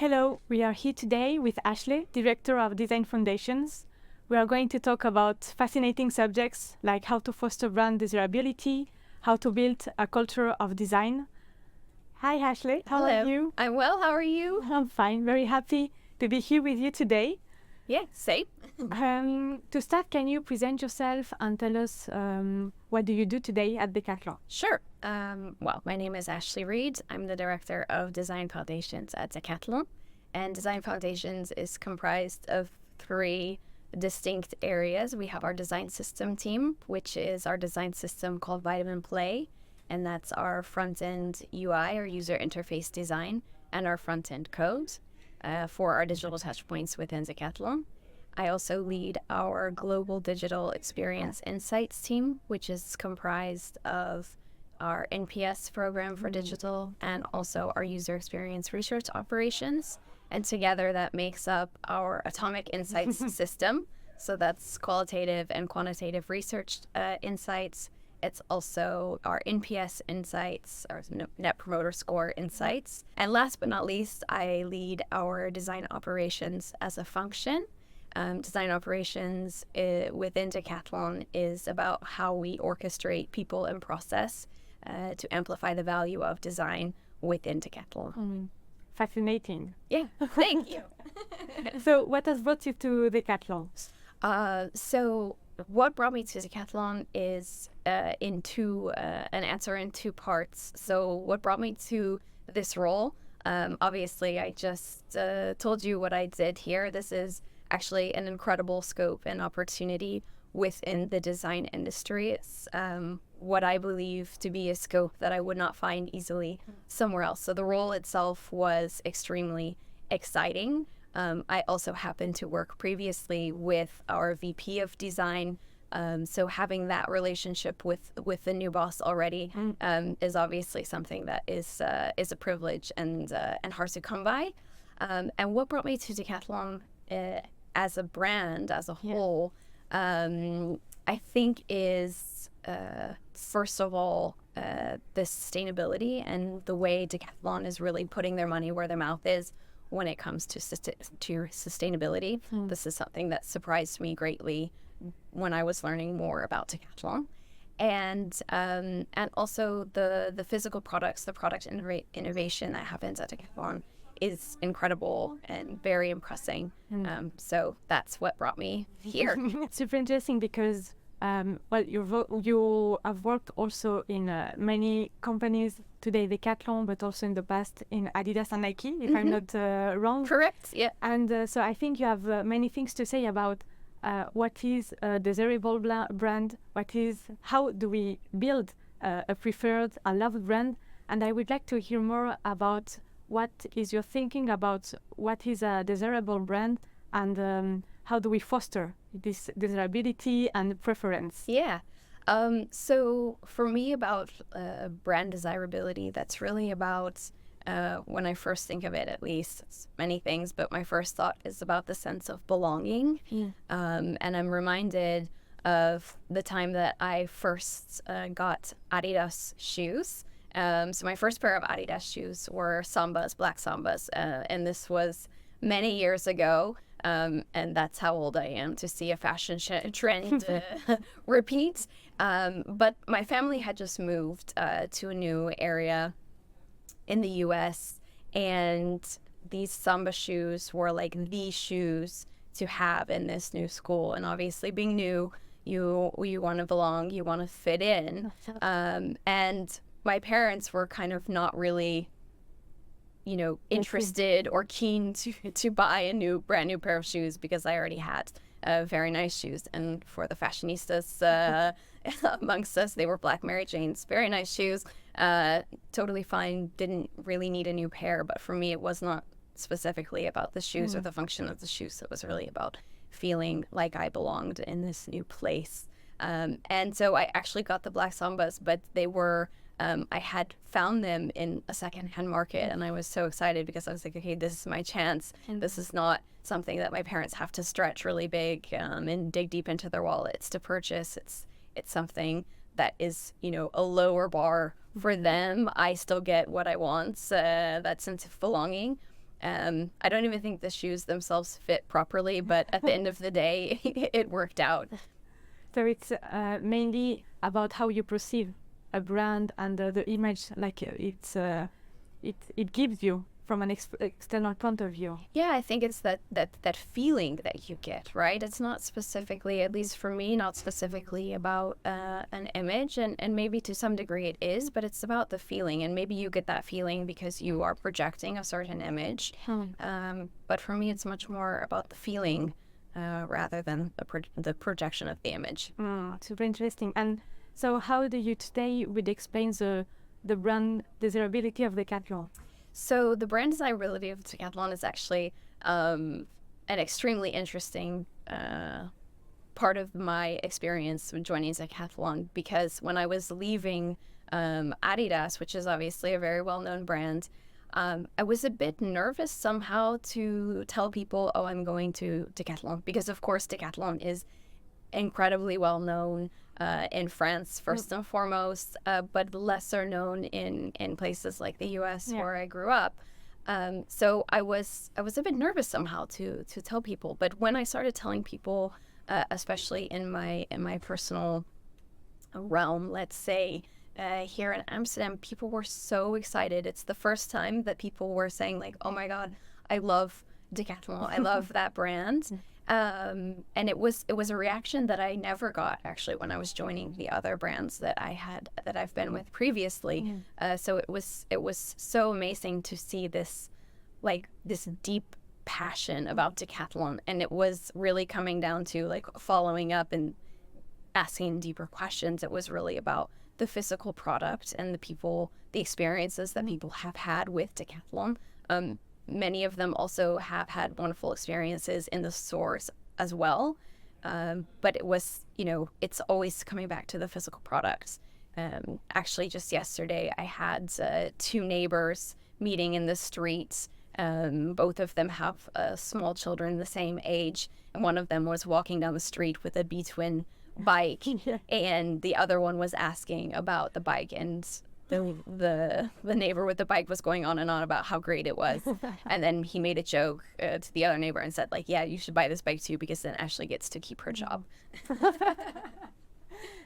Hello, we are here today with Ashley, Director of Design Foundations. We are going to talk about fascinating subjects like how to foster brand desirability, how to build a culture of design. Hi Ashley, how Hello. are you? I'm well. How are you? I'm fine, very happy to be here with you today. Yeah, same. To start, can you present yourself and tell us what do you do today at Decathlon? Sure. Well, my name is Ashley Reid. I'm the Director of Design Foundations at Decathlon. And Design Foundations is comprised of three distinct areas. We have our design system team, which is our design system called Vitamin Play. And that's our front-end UI, or user interface design, and our front-end code for our digital touchpoints within Decathlon. I also lead our global digital experience insights team, which is comprised of our NPS program for digital and also our user experience research operations. And together that makes up our atomic insights system. So that's qualitative and quantitative research insights. It's also our NPS insights, our Net Promoter Score insights. And last but not least, I lead our design operations as a function. Design operations within Decathlon is about how we orchestrate people and process to amplify the value of design within Decathlon. Fascinating. Yeah, thank you. So what has brought you to Decathlon? So what brought me to Decathlon is an answer in two parts. So what brought me to this role? Obviously, I just told you what I did here. This is actually an incredible scope and opportunity within the design industry. It's what I believe to be a scope that I would not find easily somewhere else. So the role itself was extremely exciting. I also happened to work previously with our VP of design. So having that relationship with the new boss already is obviously something that is a privilege and hard to come by. And what brought me to Decathlon as a brand, as a whole, I think is, first of all, the sustainability and the way Decathlon is really putting their money where their mouth is when it comes to sustainability. This is something that surprised me greatly when I was learning more about Decathlon. And also the physical products, the product innovation that happens at Decathlon is incredible and very impressive. So that's what brought me here. It's super interesting because you have worked also in many companies today, Decathlon, but also in the past in Adidas and Nike, if I'm not wrong. Correct, yeah. And so I think you have many things to say about what is a desirable brand, how do we build a preferred, a loved brand. And I would like to hear more about what is your thinking about what is a desirable brand and how do we foster this desirability and preference? Yeah. So for me about brand desirability, that's really about, when I first think of it at least, it's many things, but my first thought is about the sense of belonging. And I'm reminded of the time that I first got Adidas shoes. So my first pair of Adidas shoes were Sambas, black Sambas, and this was many years ago. And that's how old I am to see a fashion trend repeat. But my family had just moved to a new area in the U.S. and these Samba shoes were like the shoes to have in this new school. And obviously being new, you want to belong, you want to fit in. And my parents were kind of not really, interested or keen to buy a brand new pair of shoes because I already had very nice shoes. And for the fashionistas amongst us, they were Black Mary Janes, very nice shoes, totally fine, didn't really need a new pair. But for me, it was not specifically about the shoes or the function of the shoes. It was really about feeling like I belonged in this new place. And so I actually got the black Sambas, but they were, I had found them in a secondhand market, and I was so excited because I was like, okay, this is my chance. This is not something that my parents have to stretch really big and dig deep into their wallets to purchase. It's something that is, a lower bar for them. I still get what I want, that sense of belonging. I don't even think the shoes themselves fit properly, but at the end of the day, it worked out. So it's mainly about how you perceive a brand and the image, like it gives you from an external point of view. Yeah, I think it's that feeling that you get, right? It's not specifically, at least for me, not specifically about an image, and maybe to some degree it is, but it's about the feeling, and maybe you get that feeling because you are projecting a certain image. But for me, it's much more about the feeling rather than the projection of the image. Super interesting. And so how do you today would explain the brand desirability of Decathlon? So the brand desirability of Decathlon is actually an extremely interesting part of my experience with joining Decathlon, because when I was leaving Adidas, which is obviously a very well-known brand, I was a bit nervous somehow to tell people, oh, I'm going to Decathlon, because of course Decathlon is incredibly well-known in France, first and foremost, but lesser known in places like the US where I grew up. So I was a bit nervous somehow to tell people. But when I started telling people, especially in my personal realm, let's say, here in Amsterdam, people were so excited. It's the first time that people were saying like, oh my God, I love Decathlon. I love that brand. And it was a reaction that I never got actually when I was joining the other brands that I've been with previously. So it was so amazing to see this deep passion about Decathlon, and it was really coming down to like following up and asking deeper questions. It was really about the physical product and the experiences that people have had with Decathlon. Many of them also have had wonderful experiences in the stores as well. But it was, it's always coming back to the physical products. Actually, just yesterday, I had 2 neighbors meeting in the streets. Both of them have small children the same age. And one of them was walking down the street with a B-twin bike. And the other one was asking about the bike, and the neighbor with the bike was going on and on about how great it was. And then he made a joke to the other neighbor and said, like, yeah, you should buy this bike too, because then Ashley gets to keep her job.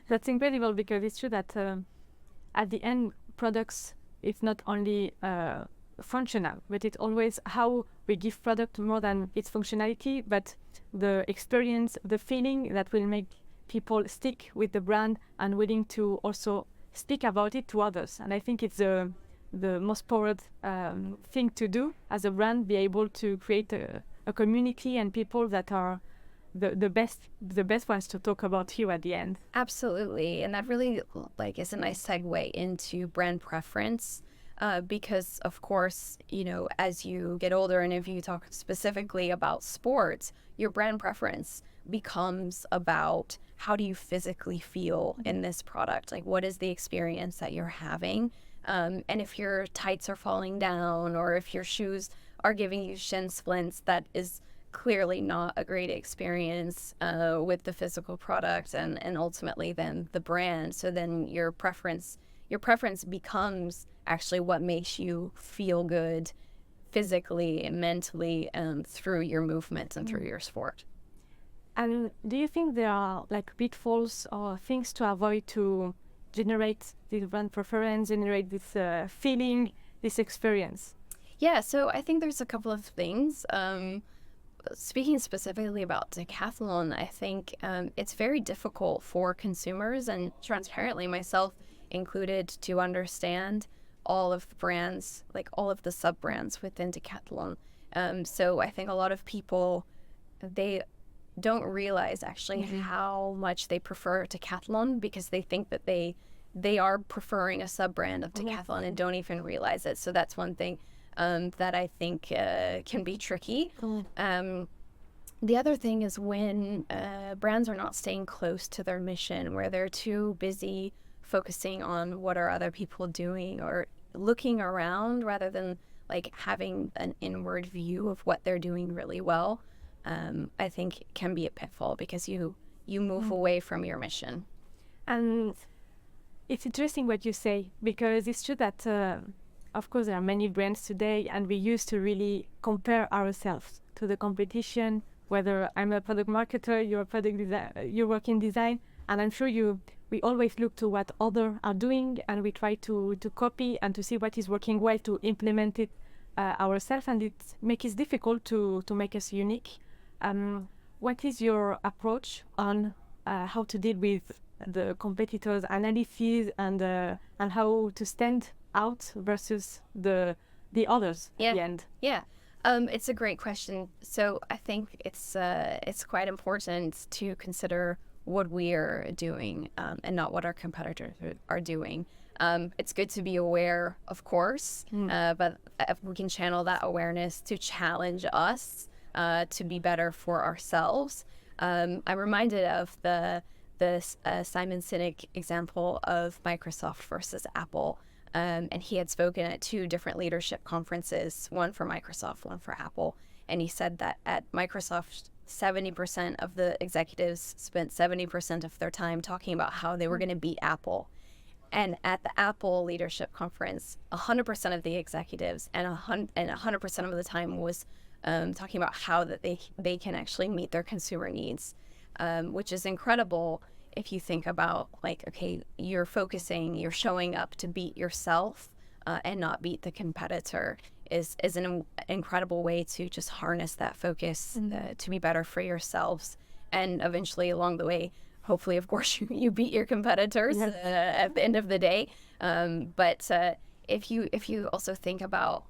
That's incredible, because it's true that at the end, products, it's not only functional, but it's always how we give product more than its functionality, but the experience, the feeling that will make people stick with the brand and willing to also speak about it to others. And I think it's the most powerful thing to do as a brand, be able to create a community and people that are the best ones to talk about you at the end. Absolutely. And that really is a nice segue into brand preference, because of course, as you get older, and if you talk specifically about sports, your brand preference becomes about how do you physically feel in this product? Like, what is the experience that you're having? And if your tights are falling down, or if your shoes are giving you shin splints, that is clearly not a great experience with the physical product and ultimately then the brand. So then your preference becomes actually what makes you feel good physically and mentally through your movement and through your sport. And do you think there are pitfalls or things to avoid to generate this brand preference, generate this feeling, this experience? Yeah, so I think there's a couple of things. Speaking specifically about Decathlon, I think it's very difficult for consumers, and transparently myself included, to understand all of the brands, all of the sub-brands within Decathlon. So I think a lot of people, they don't realize actually how much they prefer Decathlon, because they think that they are preferring a sub-brand of Decathlon and don't even realize it. So that's one thing that I think can be tricky. The other thing is when brands are not staying close to their mission, where they're too busy focusing on what are other people doing or looking around rather than having an inward view of what they're doing really well. I think it can be a pitfall, because you move away from your mission. And it's interesting what you say, because it's true that of course, there are many brands today, and we used to really compare ourselves to the competition. Whether I'm a product marketer, you're a product you work in design, and I'm sure we always look to what others are doing, and we try to copy and to see what is working well to implement it ourselves, and it makes it difficult to make us unique. What is your approach on how to deal with the competitors' analysis and how to stand out versus the others at the end? Yeah. It's a great question. So I think it's quite important to consider what we are doing and not what our competitors are doing. It's good to be aware, of course, but if we can channel that awareness to challenge us to be better for ourselves. I'm reminded of the Simon Sinek example of Microsoft versus Apple. And he had spoken at 2 different leadership conferences, one for Microsoft, one for Apple. And he said that at Microsoft, 70% of the executives spent 70% of their time talking about how they were going to beat Apple. And at the Apple leadership conference, 100% of the executives and 100% of the time was talking about how that they can actually meet their consumer needs, which is incredible. If you think about, like, okay, you're showing up to beat yourself and not beat the competitor is an incredible way to just harness that focus to be better for yourselves. And eventually along the way, hopefully, of course, you beat your competitors at the end of the day. But if you also think about,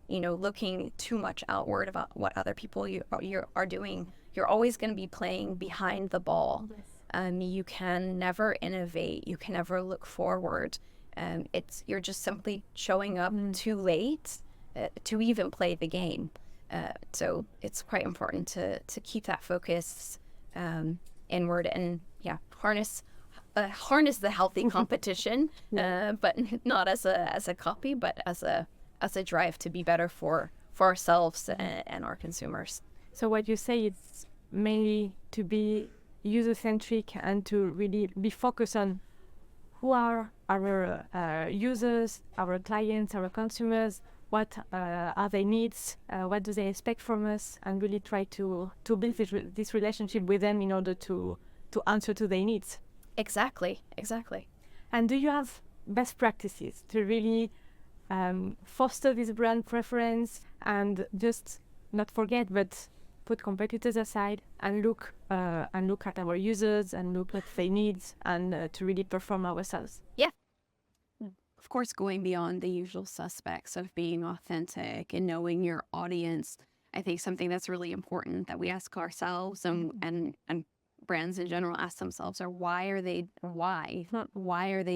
looking too much outward about what other people you are doing, you're always going to be playing behind the ball. You can never innovate. You can never look forward. You're just simply showing up too late to even play the game. So it's quite important to keep that focus inward and harness the healthy competition, but not as a copy, but as a drive to be better for ourselves and our consumers. So what you say is mainly to be user-centric and to really be focused on who are our users, our clients, our consumers, what are their needs, what do they expect from us, and really try to build this relationship with them in order to answer to their needs. Exactly. And do you have best practices to really foster this brand preference and just not forget, but put competitors aside and look at our users and look at their needs and to really perform ourselves? Yeah. Of course, going beyond the usual suspects of being authentic and knowing your audience, I think something that's really important that we ask ourselves and brands in general ask themselves are why are they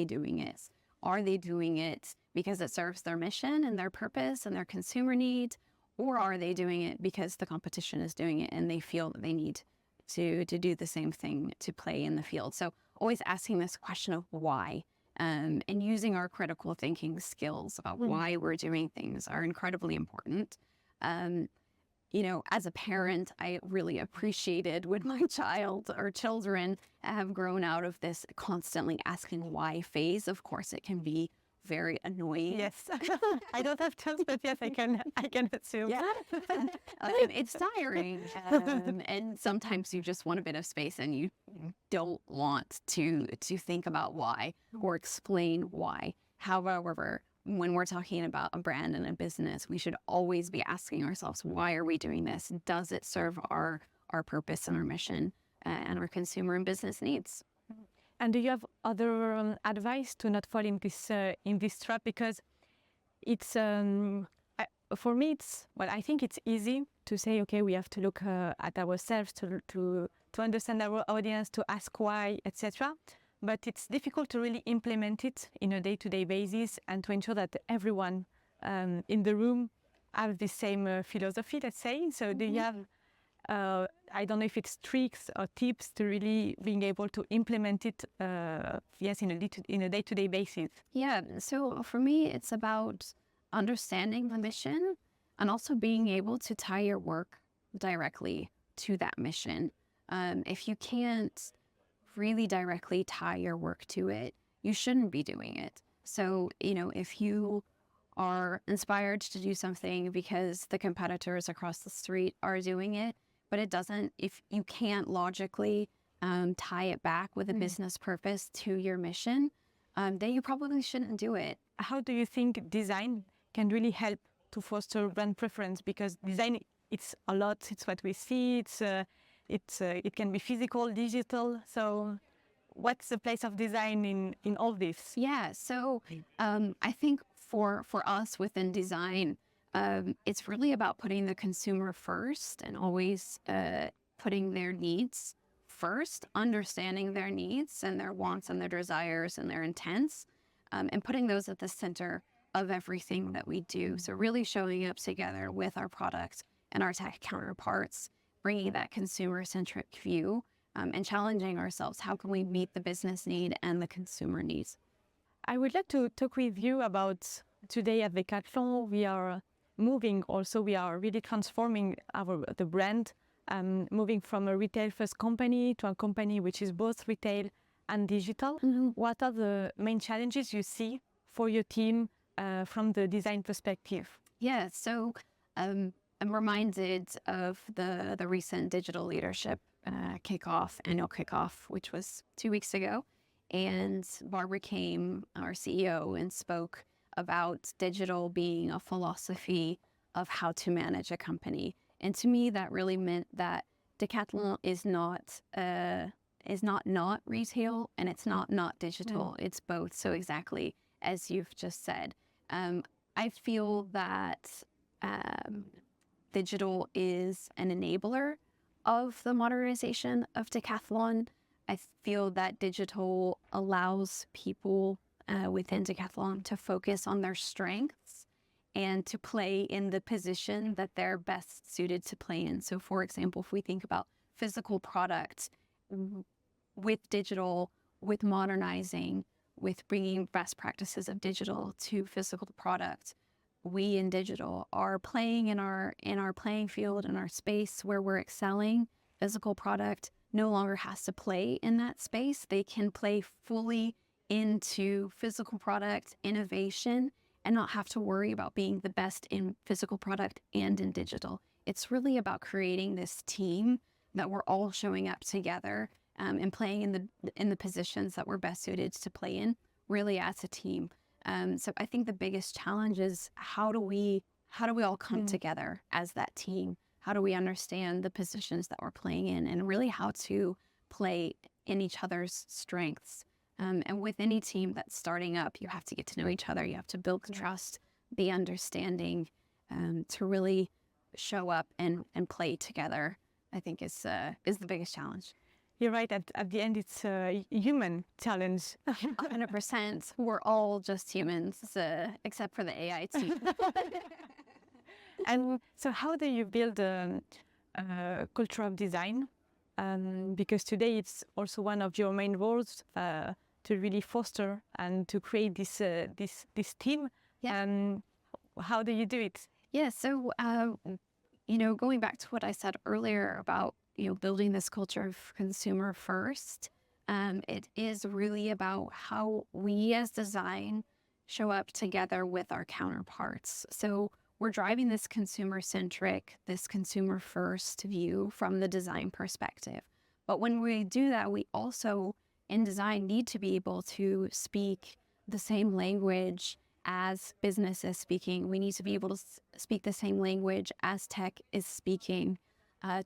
doing it? Are they doing it because it serves their mission and their purpose and their consumer needs? Or are they doing it because the competition is doing it and they feel that they need to do the same thing to play in the field? So always asking this question of why and using our critical thinking skills about why we're doing things are incredibly important. As a parent, I really appreciated when my child or children have grown out of this constantly asking why phase. Of course, it can be very annoying. Yes. I don't have children, but yes, I can assume. Yeah. It's tiring. And sometimes you just want a bit of space and you don't want to think about why or explain why. However, when we're talking about a brand and a business, we should always be asking ourselves, why are we doing this? Does it serve our purpose and our mission and our consumer and business needs? And do you have other advice to not fall in this trap? Because it's for me, I think it's easy to say, okay, we have to look at ourselves to understand our audience, to ask why, etc. But it's difficult to really implement it in a day-to-day basis and to ensure that everyone in the room have the same philosophy, let's say. So do you have I don't know if it's tricks or tips to really being able to implement it, in a day-to-day basis? Yeah, so for me, it's about understanding the mission and also being able to tie your work directly to that mission. If you can't really directly tie your work to it, you shouldn't be doing it. So, if you are inspired to do something because the competitors across the street are doing it, but it doesn't, if you can't logically tie it back with a business purpose to your mission, then you probably shouldn't do it. How do you think design can really help to foster brand preference? Because design, it's a lot. It's what we see. It can be physical, digital. So, what's the place of design in all this? Yeah. So, I think for us within design, it's really about putting the consumer first and always putting their needs first, understanding their needs and their wants and their desires and their intents, and putting those at the center of everything that we do. So really showing up together with our products and our tech counterparts, bringing that consumer-centric view, and challenging ourselves. How can we meet the business need and the consumer needs? I would like to talk with you about today at Decathlon. We are moving also, we are really transforming the brand, moving from a retail-first company to a company which is both retail and digital. What are the main challenges you see for your team from the design perspective? Yeah, so I'm reminded of the recent digital leadership annual kickoff, which was 2 weeks ago. And Barbara came, our CEO, and spoke about digital being a philosophy of how to manage a company. And to me, that really meant that Decathlon is not retail, and it's not digital. It's both. So exactly as you've just said, I feel that digital is an enabler of the modernization of Decathlon. I feel that digital allows people within Decathlon to focus on their strengths and to play in the position that they're best suited to play in. So for example, if we think about physical products, with digital, with modernizing, with bringing best practices of digital to physical products, we in digital are playing in our playing field, in our space where we're excelling. Physical product no longer has to play in that space. They can play fully into physical product innovation and not have to worry about being the best in physical product and in digital. It's really about creating this team that we're all showing up together and playing in the positions that we're best suited to play in, really as a team. So I think the biggest challenge is how do we all come together as that team? How do we understand the positions that we're playing in, and really how to play in each other's strengths? And with any team that's starting up, you have to get to know each other. You have to build the trust, the understanding, to really show up and play together, I think is the biggest challenge. You're right. At the end, it's a human challenge. 100%. We're all just humans, except for the AI team. And so how do you build a culture of design? Because today it's also one of your main roles to really foster and to create this team. Yeah. How do you do it? Yeah. So, going back to what I said earlier about, building this culture of consumer first, it is really about how we as design show up together with our counterparts. So we're driving this consumer-centric, this consumer-first view from the design perspective. But when we do that, we also, in design, need to be able to speak the same language as business is speaking. We need to be able to speak the same language as tech is speaking,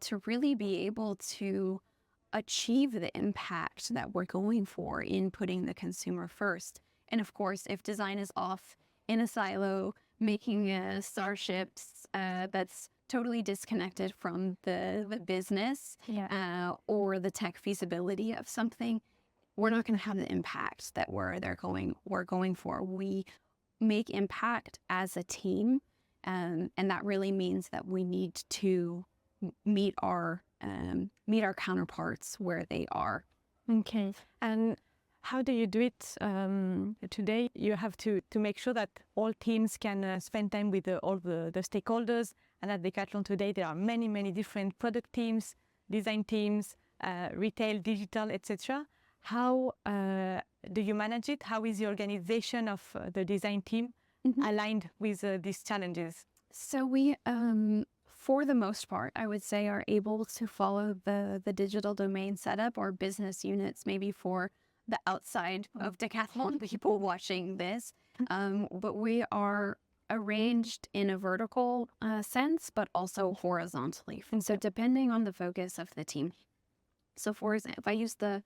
to really be able to achieve the impact that we're going for in putting the consumer first. And of course, if design is off in a silo, making starships that's totally disconnected from the business or the tech feasibility of something, we're not going to have the impact that we're going for. We make impact as a team, and that really means that we need to meet our counterparts where they are. Okay. And how do you do it today? You have to make sure that all teams can spend time with all the stakeholders. And at Decathlon today, there are many, many different product teams, design teams, retail, digital, etc. How do you manage it? How is the organization of the design team aligned with these challenges? So we, for the most part, I would say, are able to follow the digital domain setup or business units, maybe for the outside of Decathlon people watching this. But we are arranged in a vertical sense, but also horizontally. And so depending on the focus of the team. So for example, if I use the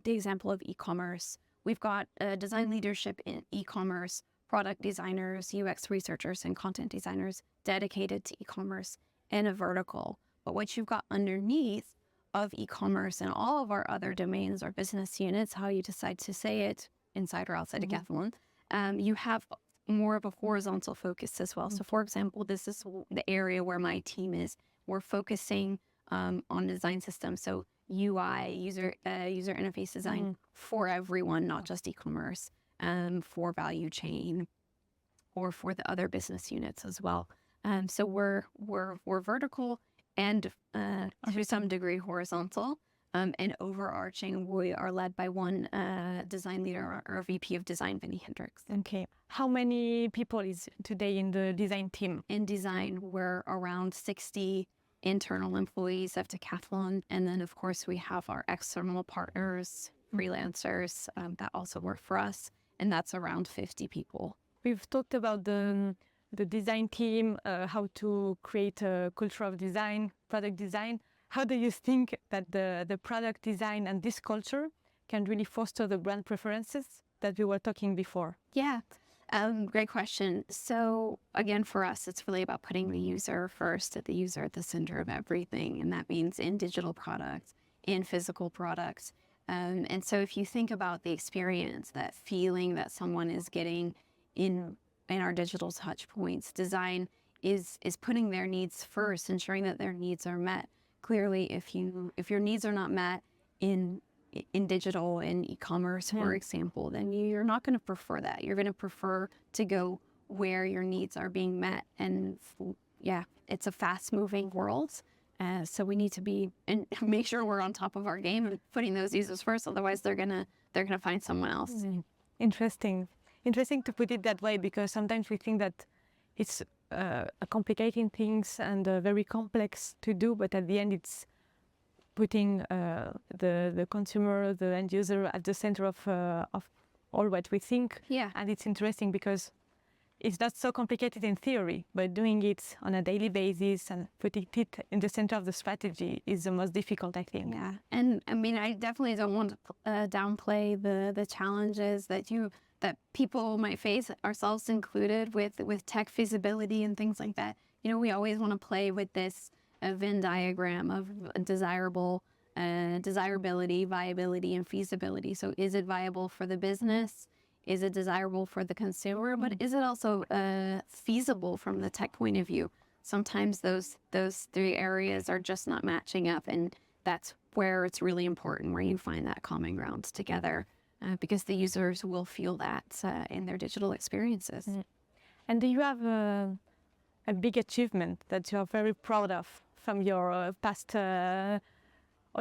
example of e-commerce, we've got design leadership in e-commerce, product designers, UX researchers, and content designers dedicated to e-commerce in a vertical. But what you've got underneath of e-commerce and all of our other domains or business units, how you decide to say it, inside or outside Decathlon, you have more of a horizontal focus as well. So for example, this is the area where my team is. We're focusing on design systems. So UI, user interface design for everyone, not just e-commerce, for value chain, or for the other business units as well. So we're vertical and to some degree horizontal, and overarching. We are led by one design leader or VP of design, Vinny Hendricks. Okay. How many people is today in the design team? In design, we're around 60 internal employees of Decathlon, and then of course we have our external partners, freelancers that also work for us, and that's around 50 people. We've talked about the design team, how to create a culture of design, product design. How do you think that the product design and this culture can really foster the brand preferences that we were talking before? Yeah, great question. So again, for us, it's really about putting the user first, the user at the center of everything. And that means in digital products, in physical products. And so if you think about the experience, that feeling that someone is getting in our digital touch points, design is putting their needs first, ensuring that their needs are met. Clearly, if your needs are not met in digital, in e-commerce, for example, then you're not going to prefer that. You're going to prefer to go where your needs are being met. And yeah, it's a fast-moving world. So we need to be and make sure we're on top of our game and putting those users first. Otherwise, they're gonna find someone else. Interesting to put it that way, because sometimes we think that it's complicating things and very complex to do, but at the end, it's putting the consumer, the end user, at the center of all what we think. Yeah, and it's interesting because it's not so complicated in theory, but doing it on a daily basis and putting it in the center of the strategy is the most difficult, I think. Yeah, and I mean, I definitely don't want to downplay the challenges that people might face, ourselves included, with tech feasibility and things like that. You know, we always want to play with this Venn diagram of desirability, viability, and feasibility. So is it viable for the business? Is it desirable for the consumer? But is it also feasible from the tech point of view? Sometimes those three areas are just not matching up, and that's where it's really important, where you find that common ground together, because the users will feel that in their digital experiences. And do you have a big achievement that you are very proud of from your past, all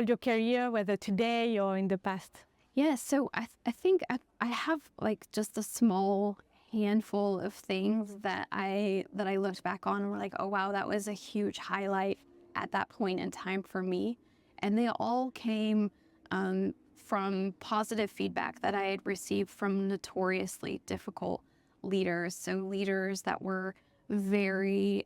your career, whether today or in the past? Yeah, so I think I have like just a small handful of things that I looked back on and were like, oh wow, that was a huge highlight at that point in time for me. And they all came from positive feedback that I had received from notoriously difficult leaders. So leaders that were very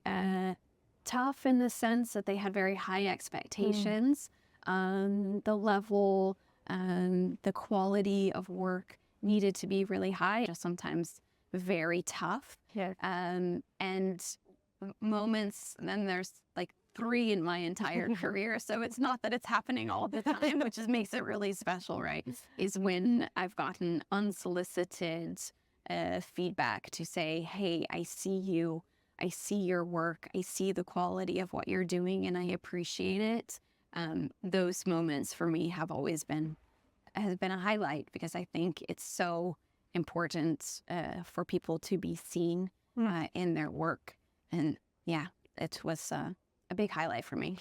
tough in the sense that they had very high expectations. The level, the quality of work needed to be really high, just sometimes very tough. Yeah. And moments, and then there's like 3 in my entire career. So it's not that it's happening all the time, which just makes it really special, right? Is when I've gotten unsolicited feedback to say, hey, I see you, I see your work, I see the quality of what you're doing, and I appreciate it. Those moments for me has been a highlight, because I think it's so important for people to be seen in their work. And yeah, it was a big highlight for me.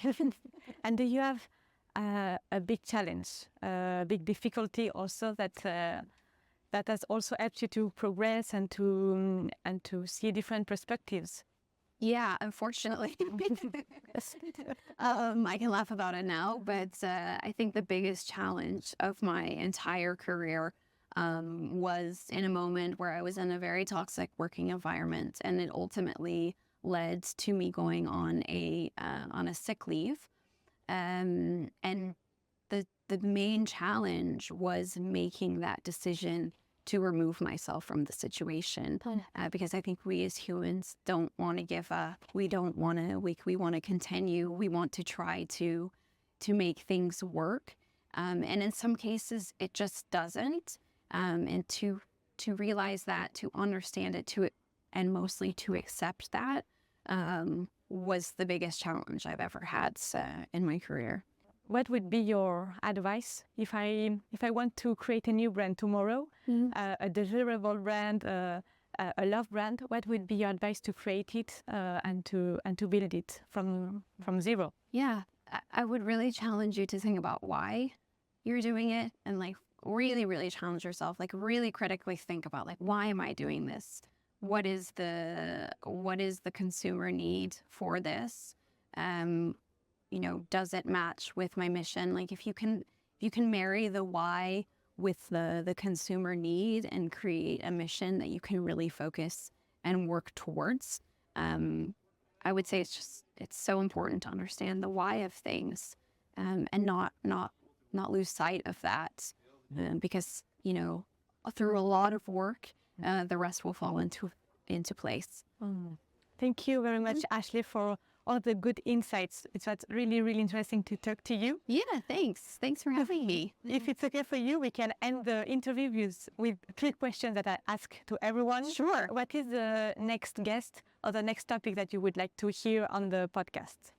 And do you have a big challenge, a big difficulty also that that has also helped you to progress and to see different perspectives. Yeah, unfortunately. I can laugh about it now, but I think the biggest challenge of my entire career was in a moment where I was in a very toxic working environment, and it ultimately led to me going on a sick leave. And the main challenge was making that decision to remove myself from the situation, because I think we as humans don't want to give up. We don't want to. We want to continue. We want to try to make things work, and in some cases it just doesn't. And to realize that, to understand it, and mostly to accept that, was the biggest challenge I've ever had in my career. What would be your advice if I want to create a new brand tomorrow, a desirable brand, a love brand? What would be your advice to create it and to build it from zero? Yeah, I would really challenge you to think about why you're doing it, and like really, really challenge yourself. Like really critically think about like, why am I doing this? What is the consumer need for this? Does it match with my mission? Like if you can marry the why with the consumer need and create a mission that you can really focus and work towards, I would say it's so important to understand the why of things, and not lose sight of that, because through a lot of work, the rest will fall into place. Thank you very much, Ashley, for all the good insights. It was really, really interesting to talk to you. Yeah, thanks. Thanks for having me. If it's okay for you, we can end the interview with 3 questions that I ask to everyone. Sure. What is the next guest or the next topic that you would like to hear on the podcast?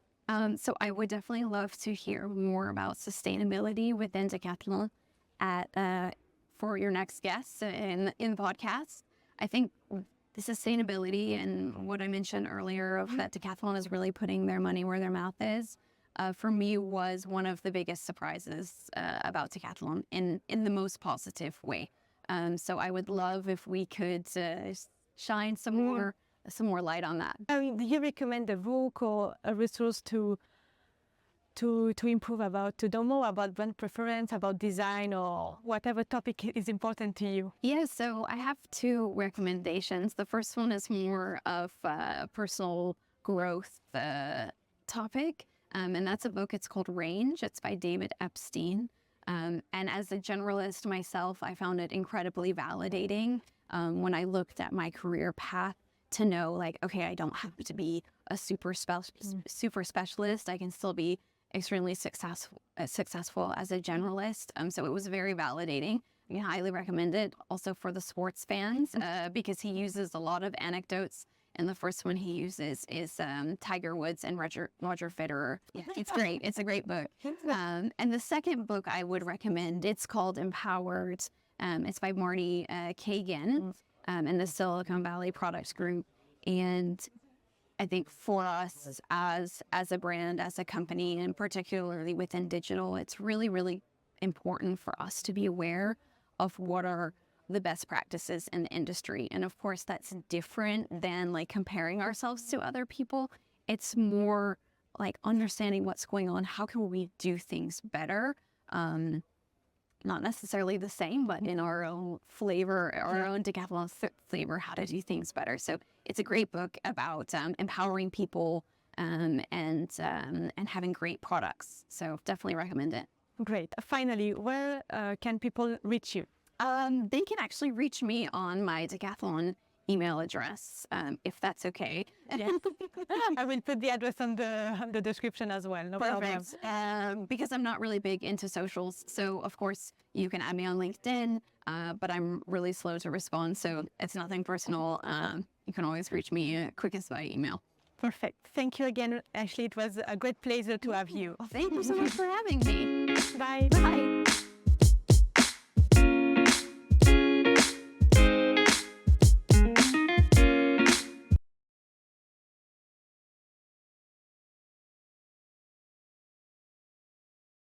So I would definitely love to hear more about sustainability within Decathlon for your next guest in the podcast. I think the sustainability and what I mentioned earlier of that Decathlon is really putting their money where their mouth is, for me was one of the biggest surprises about Decathlon in the most positive way. So I would love if we could shine some more light on that. Do you recommend a book or a resource to improve to know more about brand preference, about design, or whatever topic is important to you? Yeah, so I have 2 recommendations. The first one is more of a personal growth topic, and that's a book. It's called Range. It's by David Epstein. And as a generalist myself, I found it incredibly validating when I looked at my career path to know, like, okay, I don't have to be a super specialist. I can still be extremely successful as a generalist. So it was very validating. I highly recommend it also for the sports fans, because he uses a lot of anecdotes. And the first one he uses is Tiger Woods and Roger Federer. Yeah, it's great. It's a great book. And the second book I would recommend, it's called Empowered. It's by Marty Kagan and the Silicon Valley Products Group. And I think for us as a brand, as a company, and particularly within digital, it's really, really important for us to be aware of what are the best practices in the industry. And of course, that's different than like comparing ourselves to other people. It's more like understanding what's going on. How can we do things better? Not necessarily the same, but in our own flavor, our own Decathlon flavor, how to do things better. So it's a great book about empowering people and having great products. So definitely recommend it. Great. Finally, where can people reach you? They can actually reach me on my Decathlon email address, if that's okay. Yes. I will put the address on the description as well. No problem. Because I'm not really big into socials. So, of course, you can add me on LinkedIn, but I'm really slow to respond. So it's nothing personal. You can always reach me quickest by email. Perfect. Thank you again, Ashley. It was a great pleasure to have you. Thank you so much for having me. Bye. Bye.